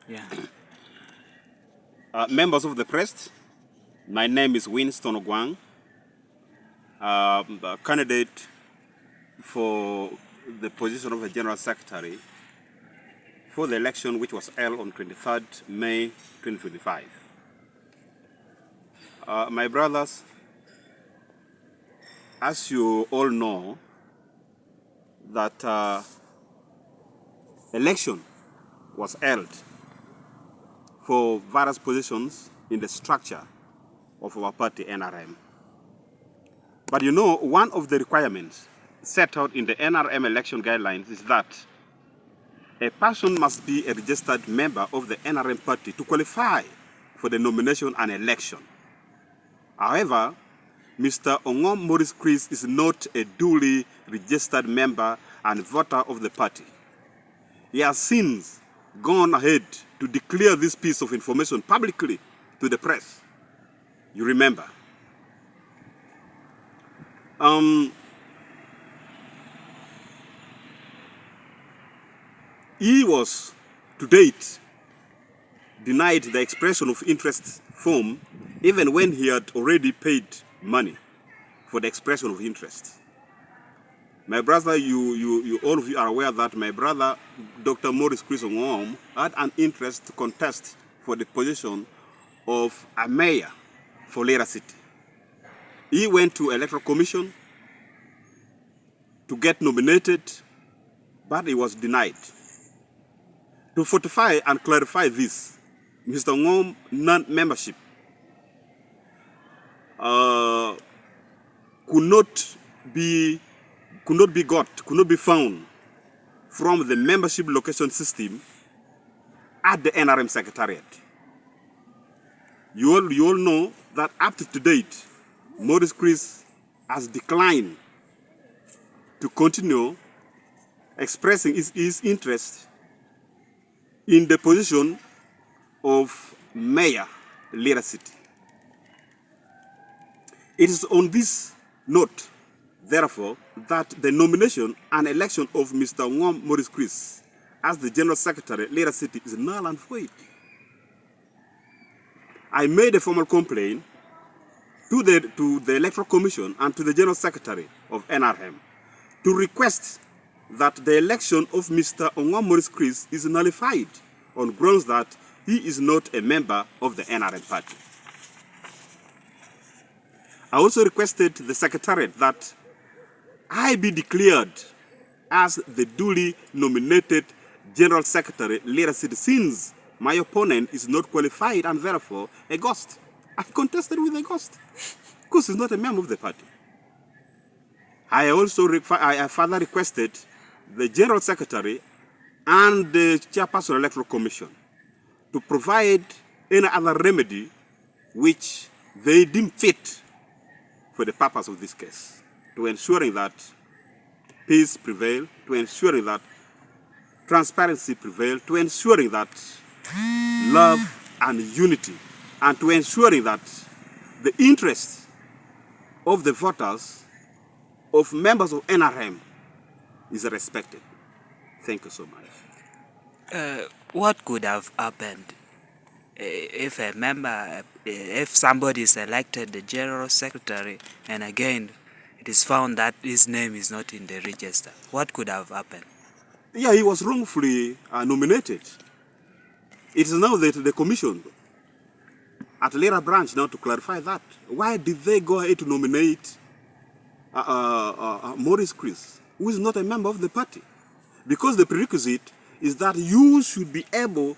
Yeah. Members of the press, my name is Winston Ogwang, a candidate for the position of a General Secretary for the election which was held on 23rd May 2025. My brothers, as you all know, that election was held for various positions in the structure of our party, NRM. But you know, one of the requirements set out in the NRM election guidelines is that a person must be a registered member of the NRM party to qualify for the nomination and election. However, Mr. Ongom Maurice Chris is not a duly registered member and voter of the party. He has since gone ahead to declare this piece of information publicly to the press. You remember. He was, to date, denied the expression of interest form even when he had already paid money for the expression of interest. My brother, all of you are aware that my brother, Dr. Maurice Chris Ongom, had an interest to contest for the position of a mayor for Lira City. He went to Electoral Commission to get nominated, but he was denied. To fortify and clarify this, Mr. Ongom non-membership could not be found from the membership location system at the NRM Secretariat. You all know that up to date, Maurice Chris has declined to continue expressing his interest in the position of Mayor Lira City. It is on this note, therefore, that the nomination and election of Mr. Ongom Maurice Chris as the General Secretary of Lira City is null and void. I made a formal complaint to the Electoral Commission and to the General Secretary of NRM to request that the election of Mr. Ongom Maurice Chris is nullified on grounds that he is not a member of the NRM party. I also requested the Secretariat that I be declared as the duly nominated General Secretary Lira City since my opponent is not qualified and therefore a ghost. I contested with a ghost because he's not a member of the party. I further requested the General Secretary and the Chairperson Electoral Commission to provide any other remedy which they deem fit for the purpose of this case, to ensuring that peace prevail, to ensuring that transparency prevail, to ensuring that love and unity, and to ensuring that the interests of the voters, of members of NRM, is respected. Thank you so much. What could have happened if a member, if somebody is elected the General Secretary and again it is found that his name is not in the register? What could have happened? Yeah, he was wrongfully nominated. It is now that the commission at Lira branch now to clarify that. Why did they go ahead to nominate Maurice Chris, who is not a member of the party? Because the prerequisite is that you should be able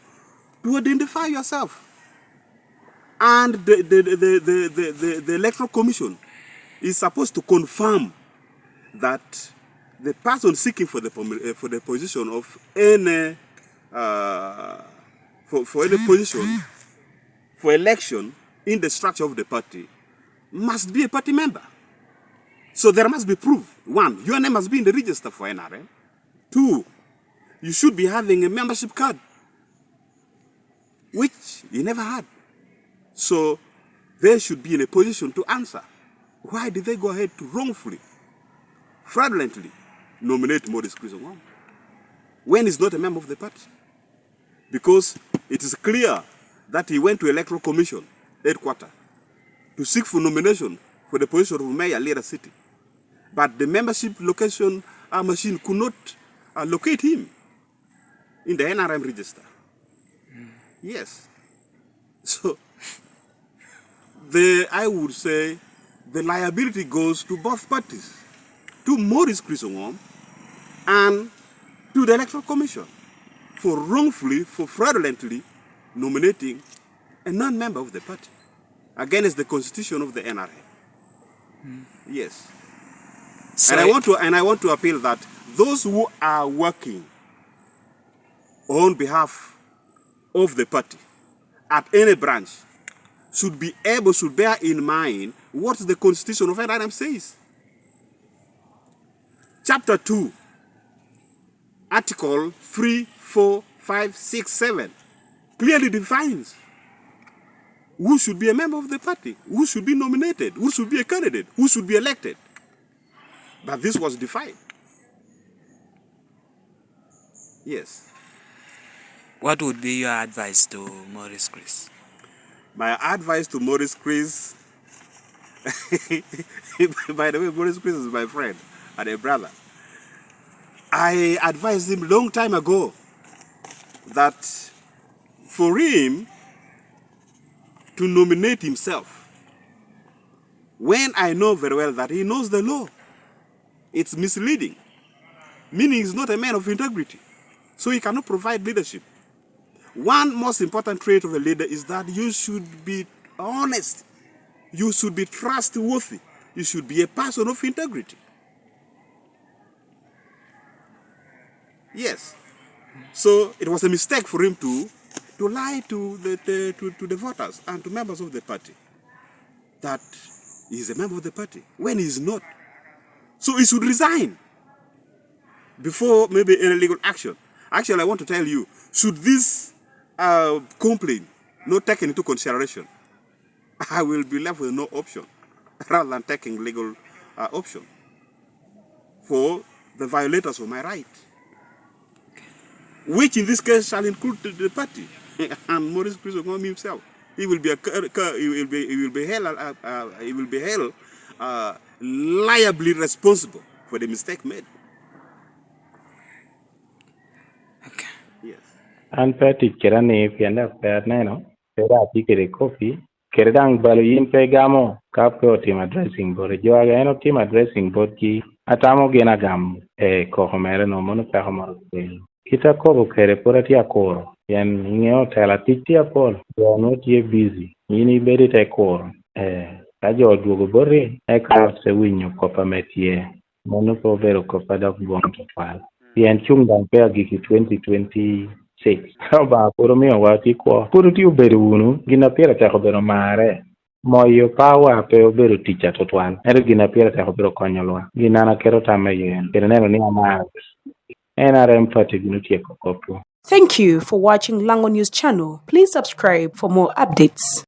to identify yourself. And the Electoral Commission is supposed to confirm that the person seeking for the position of any for any position for election in the structure of the party must be a party member. So there must be proof. One, your name must be in the register for NRM. Two, you should be having a membership card, which you never had. So they should be in a position to answer. Why did they go ahead to wrongfully, fraudulently nominate Maurice Chris Ongom when he's not a member of the party? because it is clear that he went to Electoral Commission headquarters to seek for nomination for the position of mayor Lira City. But the membership location machine could not locate him in the NRM register. Yes. So, I would say the liability goes to both parties, to Maurice Crisongom and to the Electoral Commission for wrongfully, for fraudulently nominating a non-member of the party against the constitution of the NRM. Yes. So and I want to appeal that those who are working on behalf of the party at any branch should bear in mind what the constitution of NRM says. Chapter 2, Article 3, 4, 5, 6, 7 clearly defines who should be a member of the party, who should be nominated, who should be a candidate, who should be elected. But this was defined. Yes. what would be your advice to Maurice Chris? My advice to Maurice Chris, by the way, Maurice Chris is my friend and a brother. I advised him long time ago that for him to nominate himself, when I know very well that he knows the law, it's misleading, meaning he's not a man of integrity, so he cannot provide leadership. One most important trait of a leader is that you should be honest, you should be trustworthy, you should be a person of integrity. Yes. So it was a mistake for him to lie to the voters and to members of the party that he's a member of the party when he's not. So he should resign before maybe any legal action. Actually, I want to tell you, should this complaint not taken into consideration, I will be left with no option rather than taking legal option for the violators of my right, which in this case shall include the party and Maurice Crisongom himself. He will be held liably responsible for the mistake made. Okay. Yes. An peti kirani pianda perneno pera tikere kopi keredang balu yin pegamo kapo team addressing board joaga eno team addressing board ki atamo gena gam kohomere no mono pahomor kita ko kere porati akoro yan ngeo tela titia pol yo no tie busy yini beri te koro kajo dugo bore ka se winyo kopa metie mono po vero kopa dak bonto pal yan chungdang pe agiki 2026 ba puro mio wati ko puro ti uberu unu gina pera ta kobero mare moyo pawa pe oberu ticha totwan ero gina pera ta kobero konyolwa gina na kero tame yen neno ni amar NRM party gina tieko kopo. Thank you for watching Lango News channel. Please subscribe for more updates.